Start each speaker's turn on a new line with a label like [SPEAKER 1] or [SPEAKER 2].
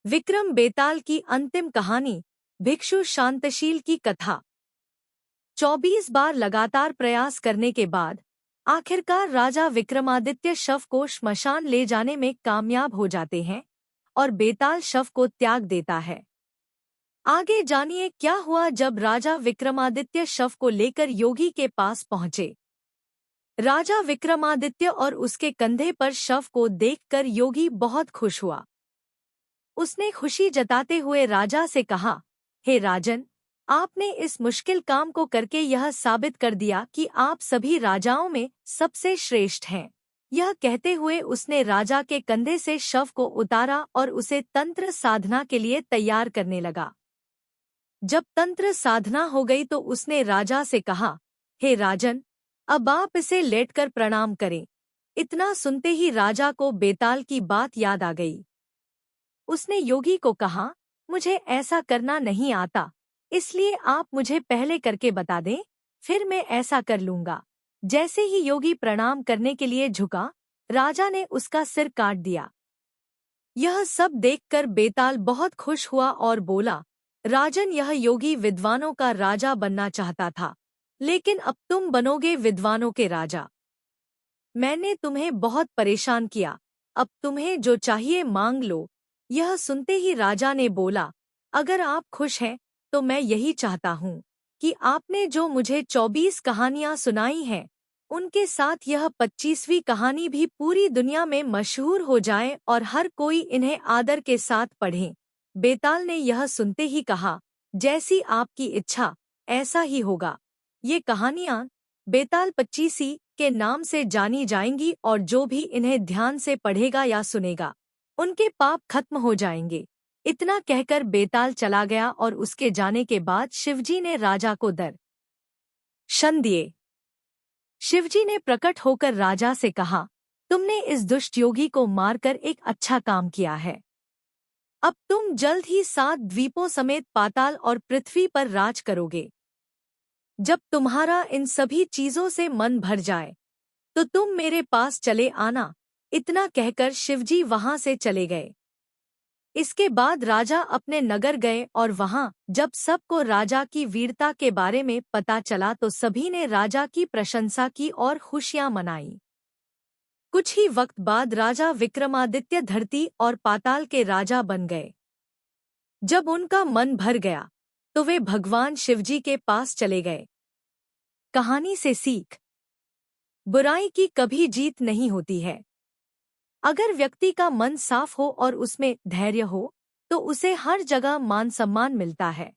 [SPEAKER 1] विक्रम बेताल की अंतिम कहानी। भिक्षु शांतशील की कथा। 24 बार लगातार प्रयास करने के बाद आखिरकार राजा विक्रमादित्य शव को श्मशान ले जाने में कामयाब हो जाते हैं और बेताल शव को त्याग देता है। आगे जानिए क्या हुआ जब राजा विक्रमादित्य शव को लेकर योगी के पास पहुंचे। राजा विक्रमादित्य और उसके कंधे पर शव को देखकर योगी बहुत खुश हुआ। उसने खुशी जताते हुए राजा से कहा, हे राजन, आपने इस मुश्किल काम को करके यह साबित कर दिया कि आप सभी राजाओं में सबसे श्रेष्ठ हैं। यह कहते हुए उसने राजा के कंधे से शव को उतारा और उसे तंत्र साधना के लिए तैयार करने लगा। जब तंत्र साधना हो गई तो उसने राजा से कहा, हे राजन, अब आप इसे लेटकर प्रणाम करें। इतना सुनते ही राजा को बेताल की बात याद आ गई। उसने योगी को कहा, मुझे ऐसा करना नहीं आता, इसलिए आप मुझे पहले करके बता दें, फिर मैं ऐसा कर लूंगा। जैसे ही योगी प्रणाम करने के लिए झुका, राजा ने उसका सिर काट दिया। यह सब देखकर बेताल बहुत खुश हुआ और बोला, राजन, यह योगी विद्वानों का राजा बनना चाहता था, लेकिन अब तुम बनोगे विद्वानों के राजा। मैंने तुम्हें बहुत परेशान किया, अब तुम्हें जो चाहिए मांग लो। यह सुनते ही राजा ने बोला, अगर आप खुश हैं तो मैं यही चाहता हूँ कि आपने जो मुझे 24 कहानियाँ सुनाई हैं, उनके साथ यह 25वीं कहानी भी पूरी दुनिया में मशहूर हो जाए और हर कोई इन्हें आदर के साथ पढ़े। बेताल ने यह सुनते ही कहा, जैसी आपकी इच्छा ऐसा ही होगा। ये कहानियाँ बेताल 25 के नाम से जानी जाएंगी और जो भी इन्हें ध्यान से पढ़ेगा या सुनेगा, उनके पाप खत्म हो जाएंगे। इतना कहकर बेताल चला गया और उसके जाने के बाद शिवजी ने राजा को दर्शन दिए। शिवजी ने प्रकट होकर राजा से कहा, तुमने इस दुष्ट योगी को मारकर एक अच्छा काम किया है। अब तुम जल्द ही 7 द्वीपों समेत पाताल और पृथ्वी पर राज करोगे। जब तुम्हारा इन सभी चीजों से मन भर जाए तो तुम मेरे पास चले आना। इतना कहकर शिवजी वहां से चले गए। इसके बाद राजा अपने नगर गए और वहां जब सबको राजा की वीरता के बारे में पता चला तो सभी ने राजा की प्रशंसा की और खुशियां मनाई। कुछ ही वक्त बाद राजा विक्रमादित्य धरती और पाताल के राजा बन गए। जब उनका मन भर गया तो वे भगवान शिवजी के पास चले गए। कहानी से सीख, बुराई की कभी जीत नहीं होती है। अगर व्यक्ति का मन साफ हो और उसमें धैर्य हो तो उसे हर जगह मान सम्मान मिलता है।